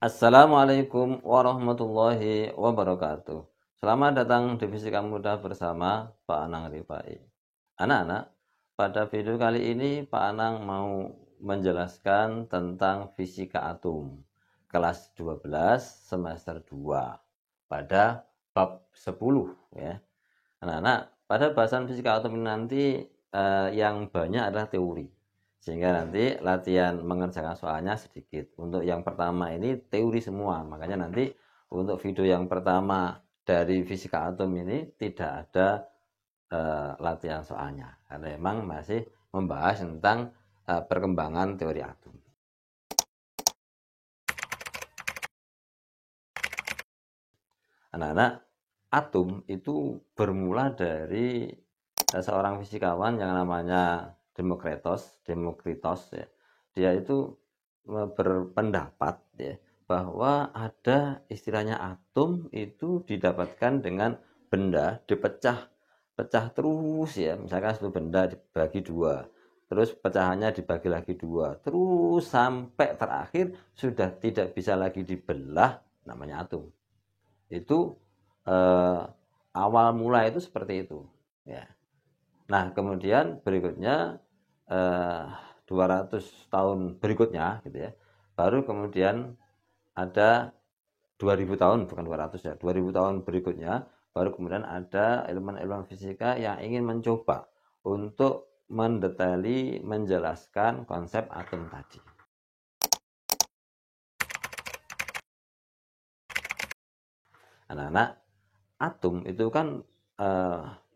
Assalamualaikum warahmatullahi wabarakatuh. Selamat datang di Fisika Mudah bersama Pak Anang Rifai. Anak-anak, pada video kali ini Pak Anang mau menjelaskan tentang fisika atom kelas 12 semester 2 pada bab 10 ya. Anak-anak, pada bahasan fisika atom ini nanti yang banyak adalah teori. Sehingga nanti latihan mengerjakan soalnya sedikit. Untuk yang pertama ini teori semua. Makanya nanti untuk video yang pertama dari fisika atom ini tidak ada latihan soalnya. Karena memang masih membahas tentang perkembangan teori atom. Anak-anak, atom itu bermula dari seorang fisikawan yang namanya Demokritos ya. Dia itu berpendapat ya bahwa ada istilahnya atom itu didapatkan dengan benda pecah terus ya. Misalkan satu benda dibagi dua, terus pecahannya dibagi lagi dua, terus sampai terakhir sudah tidak bisa lagi dibelah, namanya atom. Itu awal mula itu seperti itu ya. Nah, kemudian berikutnya 200 tahun berikutnya gitu ya. Baru kemudian ada 2000 tahun, bukan 200 ya. 2000 tahun berikutnya baru kemudian ada ilmuwan-ilmuwan fisika yang ingin mencoba untuk mendetaili menjelaskan konsep atom tadi. Anak-anak, atom itu kan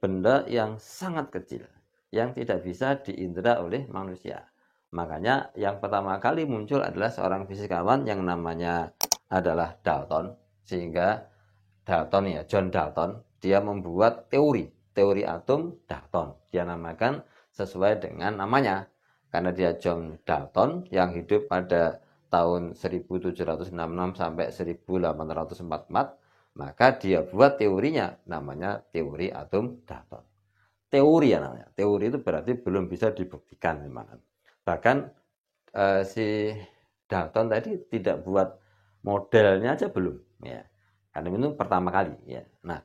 benda yang sangat kecil yang tidak bisa diindra oleh manusia. Makanya yang pertama kali muncul adalah seorang fisikawan yang namanya adalah Dalton. Sehingga Dalton ya, John Dalton, dia membuat teori atom Dalton. Dia namakan sesuai dengan namanya. Karena dia John Dalton yang hidup pada tahun 1766 sampai 1844, maka dia buat teorinya, namanya teori atom Dalton. Teori ya namanya. Teori itu berarti belum bisa dibuktikan memang. Bahkan si Dalton tadi tidak buat modelnya aja belum ya. Karena itu pertama kali ya. Nah,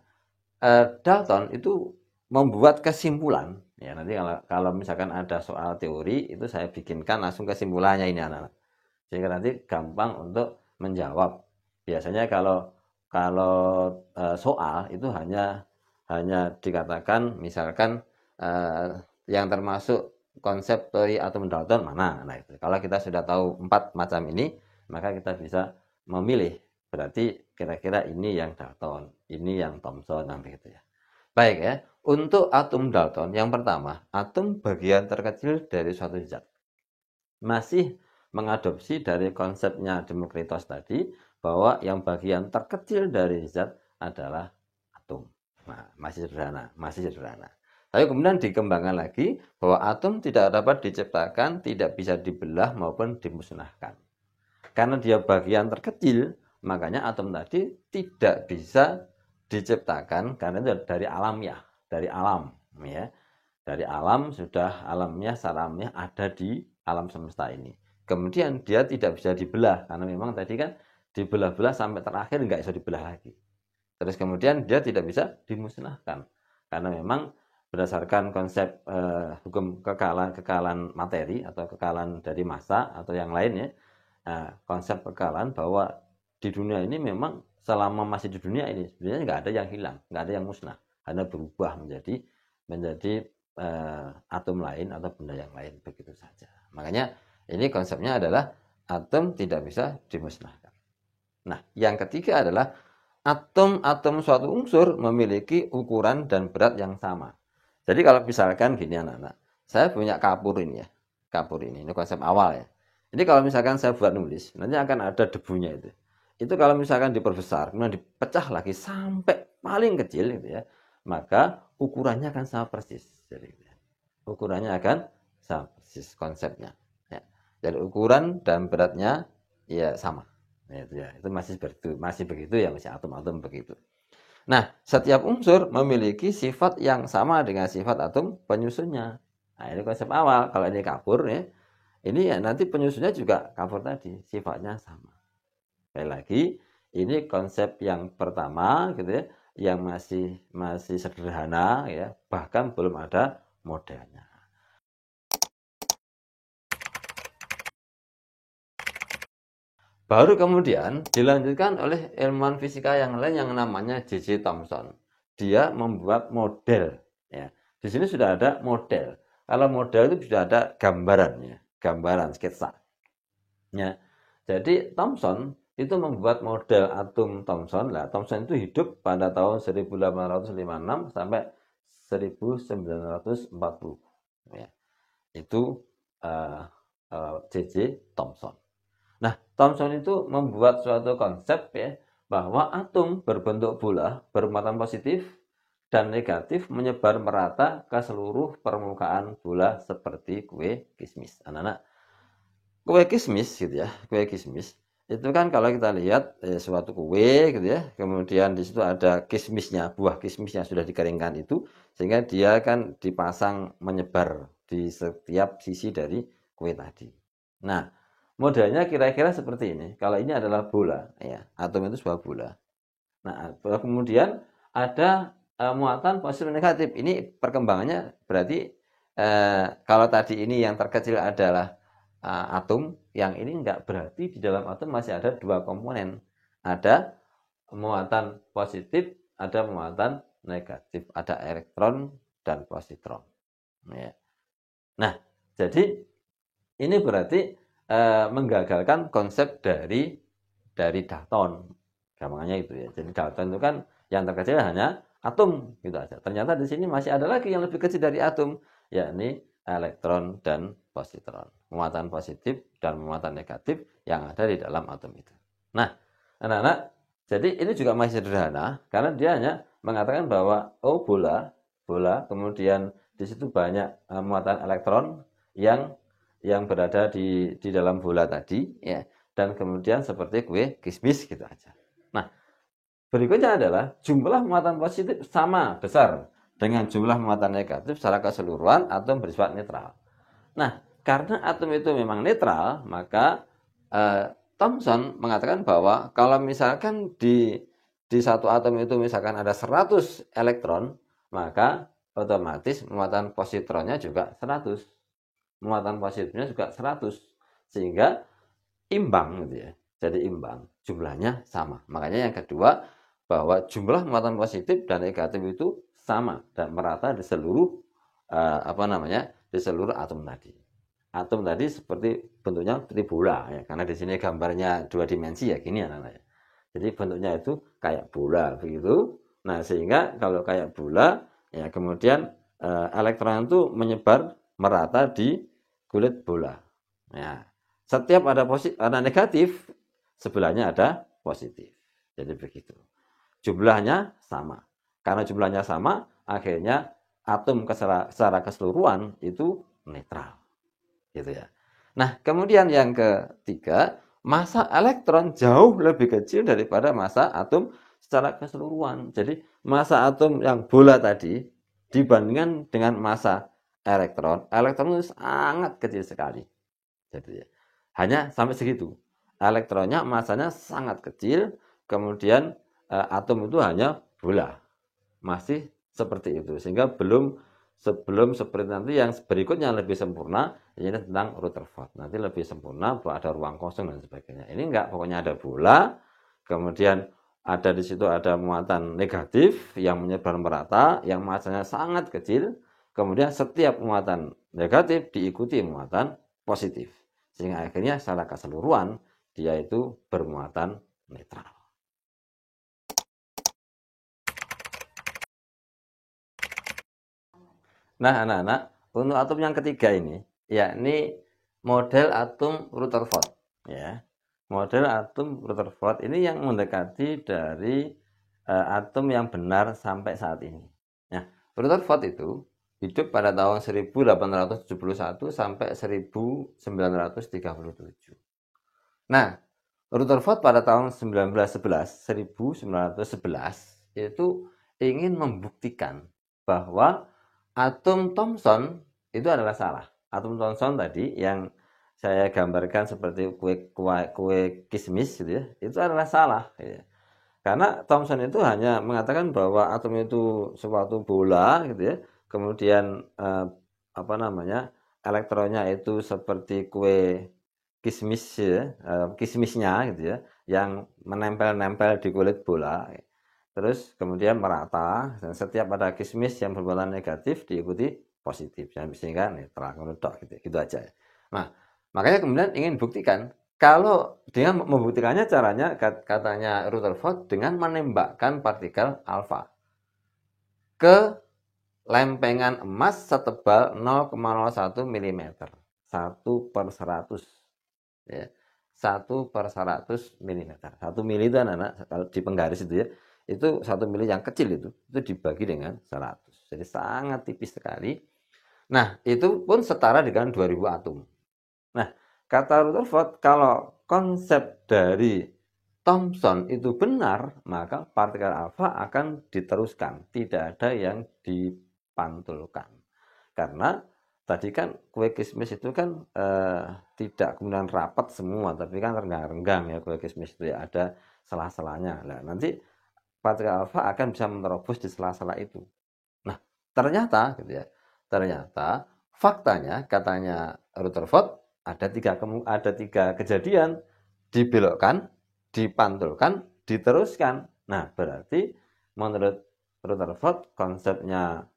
Dalton itu membuat kesimpulan ya. Nanti kalau misalkan ada soal teori itu saya bikinkan langsung kesimpulannya ini anak-anak. Sehingga nanti gampang untuk menjawab. Biasanya kalau kalau soal itu hanya dikatakan misalkan yang termasuk konsep teori atom Dalton mana. Nah, itu. Kalau kita sudah tahu 4 macam ini, maka kita bisa memilih. Berarti kira-kira ini yang Dalton, ini yang Thomson, dan begitu ya. Baik ya, untuk atom Dalton yang pertama, atom bagian terkecil dari suatu zat. Masih mengadopsi dari konsepnya Demokritos tadi, bahwa yang bagian terkecil dari zat adalah atom. Nah, masih sederhana. Tapi kemudian dikembangkan lagi bahwa atom tidak dapat diciptakan, tidak bisa dibelah maupun dimusnahkan. Karena dia bagian terkecil, makanya atom tadi tidak bisa diciptakan karena itu dari alamiah, dari alam ya. Dari alam sudah alamnya salamnya ada di alam semesta ini. Kemudian dia tidak bisa dibelah karena memang tadi kan dibelah-belah sampai terakhir nggak bisa dibelah lagi. Terus kemudian dia tidak bisa dimusnahkan karena memang berdasarkan konsep hukum kekalahan materi atau kekalahan dari massa atau yang lainnya. Nah, konsep kekalahan bahwa di dunia ini memang selama masih di dunia ini sebenarnya nggak ada yang hilang, nggak ada yang musnah, hanya berubah menjadi atom lain atau benda yang lain begitu saja. Makanya ini konsepnya adalah atom tidak bisa dimusnahkan. Nah, yang ketiga adalah atom-atom suatu unsur memiliki ukuran dan berat yang sama. Jadi kalau misalkan gini anak-anak, saya punya kapur ini ya, kapur ini konsep awal ya. Ini kalau misalkan saya buat nulis, nanti akan ada debunya itu. Itu kalau misalkan diperbesar, kemudian dipecah lagi sampai paling kecil gitu ya, maka ukurannya akan sama persis. Jadi ukurannya akan sama persis konsepnya. Ya. Jadi ukuran dan beratnya ya sama. Ya, itu masih begitu ya, masih atom-atom begitu. Nah, setiap unsur memiliki sifat yang sama dengan sifat atom penyusunnya. Nah, ini konsep awal. Kalau ini kapur ya, ini ya nanti penyusunnya juga kapur tadi, sifatnya sama. Sekali lagi, ini konsep yang pertama gitu ya, yang masih sederhana ya, bahkan belum ada modelnya. Baru kemudian dilanjutkan oleh ilmuwan fisika yang lain yang namanya J.J. Thomson. Dia membuat model. Ya. Di sini sudah ada model. Kalau model itu sudah ada gambarannya, gambaran sketsa. Ya. Jadi Thomson itu membuat model atom Thomson. Lah, Thomson itu hidup pada tahun 1856 sampai 1940. Ya. Itu J.J. Thomson. Nah, Thomson itu membuat suatu konsep ya, bahwa atom berbentuk bola bermuatan positif dan negatif menyebar merata ke seluruh permukaan bola seperti kue kismis. Anak-anak, kue kismis gitu ya, kue kismis itu kan kalau kita lihat suatu kue gitu ya, kemudian di situ ada kismisnya, buah kismisnya sudah dikeringkan itu, sehingga dia kan dipasang menyebar di setiap sisi dari kue tadi. Nah, modelnya kira-kira seperti ini. Kalau ini adalah bola, ya, atom itu sebuah bola. Nah, kemudian ada muatan positif negatif. Ini perkembangannya berarti kalau tadi ini yang terkecil adalah atom, yang ini enggak, berarti di dalam atom masih ada dua komponen. Ada muatan positif, ada muatan negatif, ada elektron dan positron. Ya. Nah, jadi ini berarti menggagalkan konsep dari Dalton. Gampangnya itu ya. Jadi Dalton itu kan yang terkecil hanya atom gitu aja. Ternyata di sini masih ada lagi yang lebih kecil dari atom, yakni elektron dan positron. Muatan positif dan muatan negatif yang ada di dalam atom itu. Nah, anak-anak, jadi ini juga masih sederhana karena dia hanya mengatakan bahwa bola, kemudian di situ banyak muatan elektron yang berada di dalam bola tadi ya, dan kemudian seperti kue kismis gitu aja. Nah, berikutnya adalah jumlah muatan positif sama besar dengan jumlah muatan negatif secara keseluruhan atom bersifat netral. Nah, karena atom itu memang netral, maka Thomson mengatakan bahwa kalau misalkan di satu atom itu misalkan ada 100 elektron, maka otomatis muatan positronnya juga 100. Muatan positifnya juga 100, sehingga imbang gitu ya. Jadi imbang, jumlahnya sama. Makanya yang kedua, bahwa jumlah muatan positif dan negatif itu sama dan merata di seluruh di seluruh atom tadi. Atom tadi seperti bentuknya seperti bola ya, karena di sini gambarnya dua dimensi ya, gini anak-anak ya. Jadi bentuknya itu kayak bola begitu. Nah, sehingga kalau kayak bola ya, kemudian elektron itu menyebar merata di kulit bola. Ya, setiap ada negatif, sebelahnya ada positif. Jadi begitu. Jumlahnya sama. Karena jumlahnya sama, akhirnya atom secara keseluruhan itu netral. Gitu ya. Nah, kemudian yang ketiga, massa elektron jauh lebih kecil daripada massa atom secara keseluruhan. Jadi, massa atom yang bola tadi dibandingkan dengan massa elektron itu sangat kecil sekali. Jadi hanya sampai segitu. Elektronnya masanya sangat kecil, kemudian atom itu hanya bola. Masih seperti itu. Sehingga sebelum seperti nanti yang berikutnya lebih sempurna, ini tentang Rutherford. Nanti lebih sempurna, bahwa ada ruang kosong dan sebagainya. Ini enggak, pokoknya ada bola, kemudian ada di situ ada muatan negatif yang menyebar merata, yang masanya sangat kecil. Kemudian setiap muatan negatif diikuti muatan positif. Sehingga akhirnya secara keseluruhan dia itu bermuatan netral. Nah, anak-anak, untuk atom yang ketiga ini, yakni model atom Rutherford. Ya, model atom Rutherford ini yang mendekati dari atom yang benar sampai saat ini. Nah, Rutherford itu hidup pada tahun 1871 sampai 1937. Nah, Rutherford pada tahun 1911 itu ingin membuktikan bahwa atom Thomson itu adalah salah. Atom Thomson tadi yang saya gambarkan seperti kue kismis gitu ya, itu adalah salah. Ya. Karena Thomson itu hanya mengatakan bahwa atom itu suatu bola gitu ya, kemudian apa namanya elektronnya itu seperti kue kismis ya, kismisnya gitu ya, yang menempel-nempel di kulit bola. Terus kemudian merata, dan setiap ada kismis yang bermuatan negatif diikuti positif, sehingga netral, gitu aja. Nah, makanya kemudian ingin buktikan, kalau dengan membuktikannya caranya katanya Rutherford dengan menembakkan partikel alfa ke lempengan emas setebal 0,01 mm. 1/100 ya. 1/100 mm. 1 mili itu anak-anak kalau di penggaris itu ya. Itu 1 mili yang kecil itu dibagi dengan 100. Jadi sangat tipis sekali. Nah, itu pun setara dengan 2000 atom. Nah, kata Rutherford, kalau konsep dari Thomson itu benar, maka partikel alfa akan diteruskan, tidak ada yang dipantulkan. Karena tadi kan kue kismis itu kan tidak kemudian rapat semua, tapi kan renggang-renggang ya kue kismis itu ya, ada sela-selanya. Nah, nanti partikel alfa akan bisa menerobos di sela-sela itu. Nah, ternyata gitu ya. Ternyata faktanya katanya Rutherford ada tiga kejadian, dibelokkan, dipantulkan, diteruskan. Nah, berarti menurut Rutherford konsepnya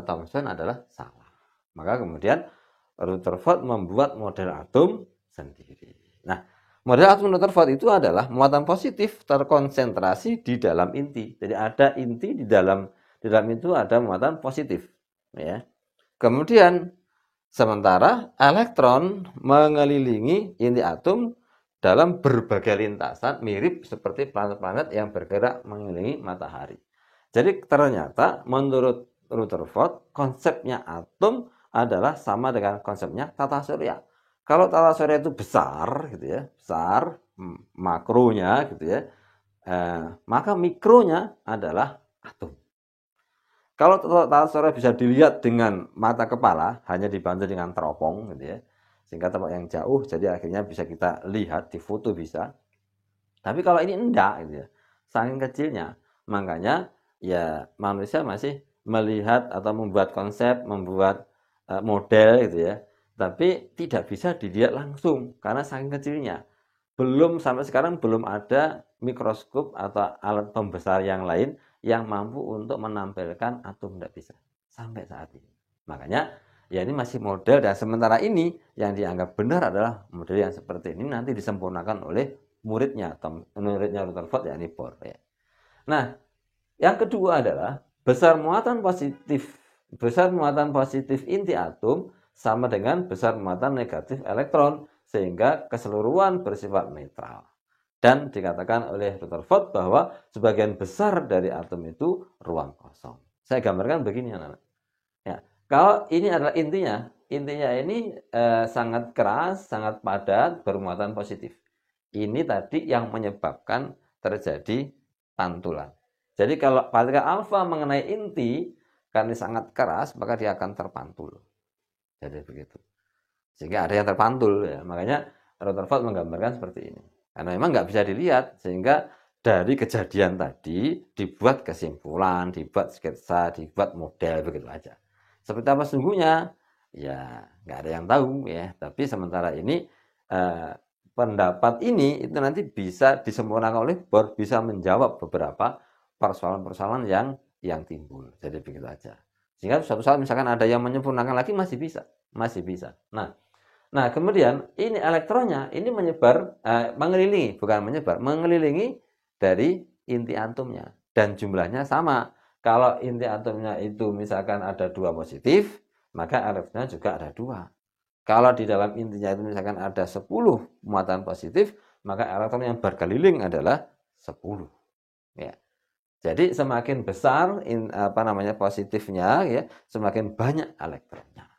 Thomson adalah salah. Maka kemudian Rutherford membuat model atom sendiri. Nah, model atom Rutherford itu adalah muatan positif terkonsentrasi di dalam inti. Jadi ada inti di dalam itu ada muatan positif, ya. Kemudian sementara elektron mengelilingi inti atom dalam berbagai lintasan mirip seperti planet-planet yang bergerak mengelilingi matahari. Jadi ternyata menurut Rutherford konsepnya atom adalah sama dengan konsepnya tata surya. Kalau tata surya itu besar gitu ya, besar makronya gitu ya, maka mikronya adalah atom. Kalau tata surya bisa dilihat dengan mata kepala, hanya dibantu dengan teropong gitu ya, sehingga tempat yang jauh, jadi akhirnya bisa kita lihat di foto bisa. Tapi kalau ini enggak gitu ya, saking kecilnya, makanya ya manusia masih melihat atau membuat konsep, membuat model gitu ya, tapi tidak bisa dilihat langsung karena saking kecilnya. Belum sampai sekarang belum ada mikroskop atau alat pembesar yang lain yang mampu untuk menampilkan atom, tidak bisa sampai saat ini. Makanya ya ini masih model, dan sementara ini yang dianggap benar adalah model yang seperti ini, nanti disempurnakan oleh muridnya Rutherford, yakni Bohr ya. Nah, yang kedua adalah besar muatan positif inti atom sama dengan besar muatan negatif elektron, sehingga keseluruhan bersifat netral. Dan dikatakan oleh Rutherford bahwa sebagian besar dari atom itu ruang kosong. Saya gambarkan begini anak-anak. Ya, kalau ini adalah intinya ini sangat keras, sangat padat, bermuatan positif. Ini tadi yang menyebabkan terjadi pantulan. Jadi kalau partikel alfa mengenai inti, karena sangat keras, maka dia akan terpantul. Jadi begitu. Sehingga ada yang terpantul ya. Makanya Rutherford menggambarkan seperti ini. Karena memang nggak bisa dilihat, sehingga dari kejadian tadi dibuat kesimpulan, dibuat sketsa, dibuat model, begitu aja. Seperti apa sesungguhnya? Ya nggak ada yang tahu ya. Tapi sementara ini pendapat ini itu nanti bisa disempurnakan oleh Bohr, bisa menjawab beberapa persoalan-persoalan yang timbul. Jadi begitu aja. Sehingga suatu saat misalkan ada yang menyempurnakan lagi, masih bisa. Nah, kemudian ini elektronnya ini mengelilingi dari inti atomnya, dan jumlahnya sama. Kalau inti atomnya itu misalkan ada 2 positif, maka elektronnya juga ada 2. Kalau di dalam intinya itu misalkan ada 10 muatan positif, maka elektron yang berkeliling adalah 10. Ya. Jadi semakin besar positifnya ya, semakin banyak elektronnya.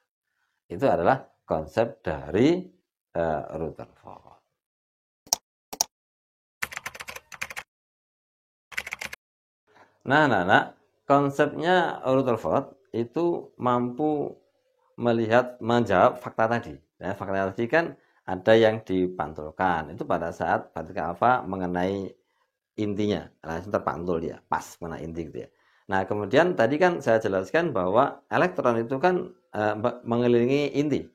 Itu adalah konsep dari Rutherford. Nah, konsepnya Rutherford itu mampu menjawab fakta tadi. Nah, fakta tadi kan ada yang dipantulkan. Itu pada saat partikel alfa mengenai intinya, langsung terpantul dia, pas mengenai inti gitu ya. Nah, kemudian tadi kan saya jelaskan bahwa elektron itu kan mengelilingi inti.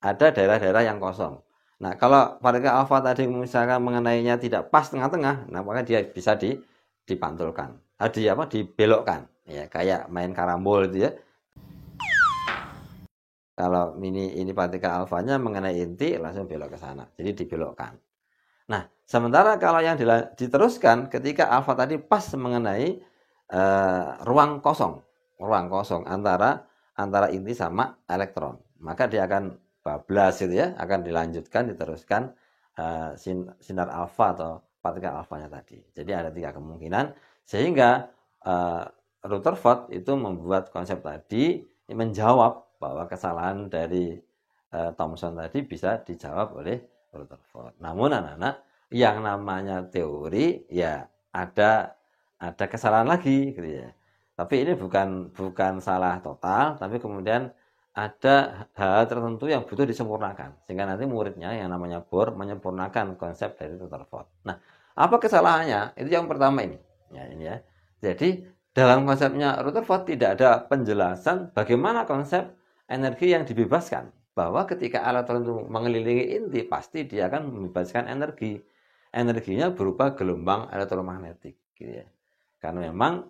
Ada daerah-daerah yang kosong. Nah, kalau partikel alfa tadi misalkan mengenainya tidak pas tengah-tengah, nah maka dia bisa dipantulkan. Dibelokkan. Ya, kayak main karambol itu ya. Kalau ini partikel alfanya mengenai inti langsung belok ke sana. Jadi dibelokkan. Nah, sementara kalau yang diteruskan ketika alfa tadi pas mengenai ruang kosong antara inti sama elektron, maka dia akan bablas gitu ya, akan dilanjutkan diteruskan sinar alfa atau partikel alfanya tadi. Jadi ada 3 kemungkinan sehingga Rutherford itu membuat konsep tadi menjawab bahwa kesalahan dari Thomson tadi bisa dijawab oleh Rutherford. Namun anak-anak, yang namanya teori ya ada kesalahan lagi gitu ya. Tapi ini bukan salah total, tapi kemudian ada hal tertentu yang butuh disempurnakan. Sehingga nanti muridnya yang namanya Bohr menyempurnakan konsep dari Rutherford. Nah, apa kesalahannya? Itu yang pertama ini. Ya, ini ya. Jadi dalam konsepnya Rutherford tidak ada penjelasan bagaimana konsep energi yang dibebaskan. Bahwa ketika elektron itu mengelilingi inti, pasti dia akan membebaskan energi. Energinya berupa gelombang elektromagnetik. Gitu ya. Karena memang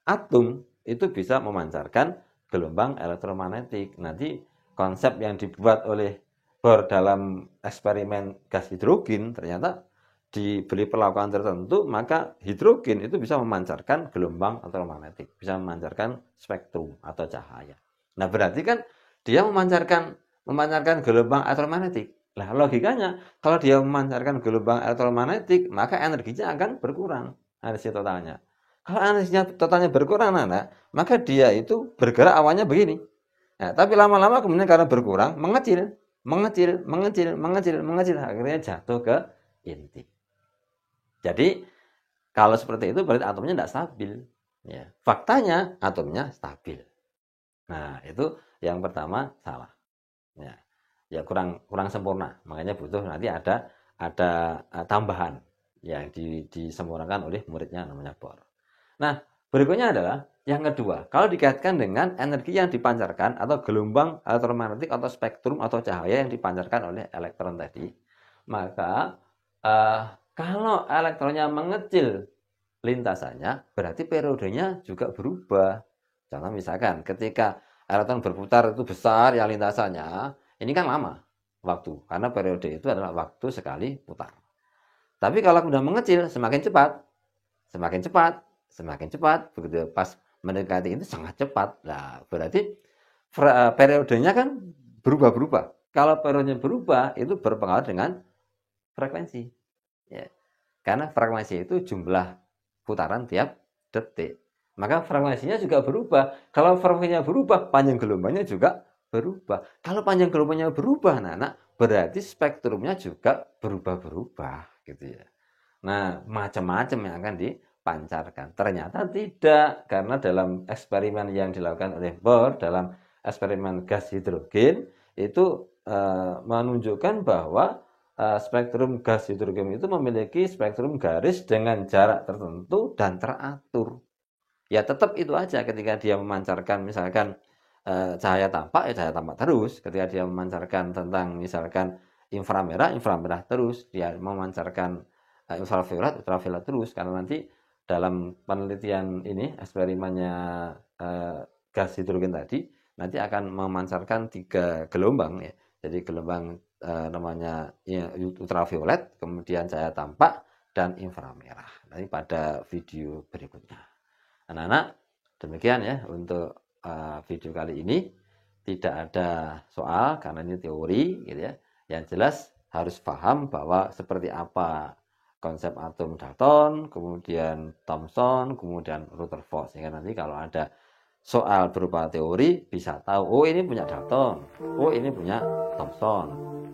atom itu bisa memancarkan gelombang elektromagnetik. Nanti konsep yang dibuat oleh Bohr dalam eksperimen gas hidrogen ternyata diberi perlakuan tertentu, maka hidrogen itu bisa memancarkan gelombang elektromagnetik, bisa memancarkan spektrum atau cahaya. Nah, berarti kan dia memancarkan gelombang elektromagnetik. Nah, logikanya kalau dia memancarkan gelombang elektromagnetik, maka energinya akan berkurang, energi totalnya. Kalau energinya totalnya berkurang, maka dia itu bergerak awalnya begini. Nah, tapi lama-lama kemudian karena berkurang, mengecil, akhirnya jatuh ke inti. Jadi kalau seperti itu berarti atomnya tidak stabil. Ya, faktanya atomnya stabil. Nah, itu yang pertama salah. Ya kurang sempurna. Makanya butuh nanti ada tambahan yang disempurnakan oleh muridnya namanya Bohr. Nah, berikutnya adalah yang kedua. Kalau dikaitkan dengan energi yang dipancarkan atau gelombang elektromagnetik atau spektrum atau cahaya yang dipancarkan oleh elektron tadi, maka kalau elektronnya mengecil lintasannya, berarti periodenya juga berubah. Contoh misalkan ketika elektron berputar itu besar ya lintasannya, ini kan lama waktu, karena periode itu adalah waktu sekali putar. Tapi kalau sudah mengecil, semakin cepat, begitu pas mendekati itu sangat cepat. Nah, berarti periodenya kan berubah-berubah. Kalau periodenya berubah, itu berpengaruh dengan frekuensi. Ya. Karena frekuensi itu jumlah putaran tiap detik. Maka frekuensinya juga berubah. Kalau frekuensinya berubah, panjang gelombangnya juga berubah. Kalau panjang gelombangnya berubah, berarti spektrumnya juga berubah-berubah gitu ya. Nah, macam-macam yang akan dipancarkan. Ternyata tidak, karena dalam eksperimen yang dilakukan oleh Bohr dalam eksperimen gas hidrogen itu menunjukkan bahwa spektrum gas hidrogen itu memiliki spektrum garis dengan jarak tertentu dan teratur. Ya tetap itu aja ketika dia memancarkan misalkan cahaya tampak, ya cahaya tampak terus. Ketika dia memancarkan tentang misalkan inframerah terus. Dia memancarkan ultraviolet terus. Karena nanti dalam penelitian ini, eksperimennya gas hidrogen tadi, nanti akan memancarkan 3 gelombang ya. Jadi gelombang namanya ya, ultraviolet, kemudian cahaya tampak, dan inframerah. Nanti pada video berikutnya. Anak-anak, demikian ya untuk video kali ini. Tidak ada soal karena ini teori gitu ya. Yang jelas harus paham bahwa seperti apa konsep atom Dalton, kemudian Thomson, kemudian Rutherford. Sehingga nanti kalau ada soal berupa teori bisa tahu, oh ini punya Dalton, oh ini punya Thomson,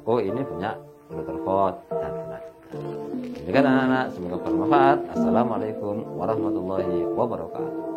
oh ini punya Rutherford, dan sebagainya. Demikian anak-anak, semoga bermanfaat. Assalamualaikum warahmatullahi wabarakatuh.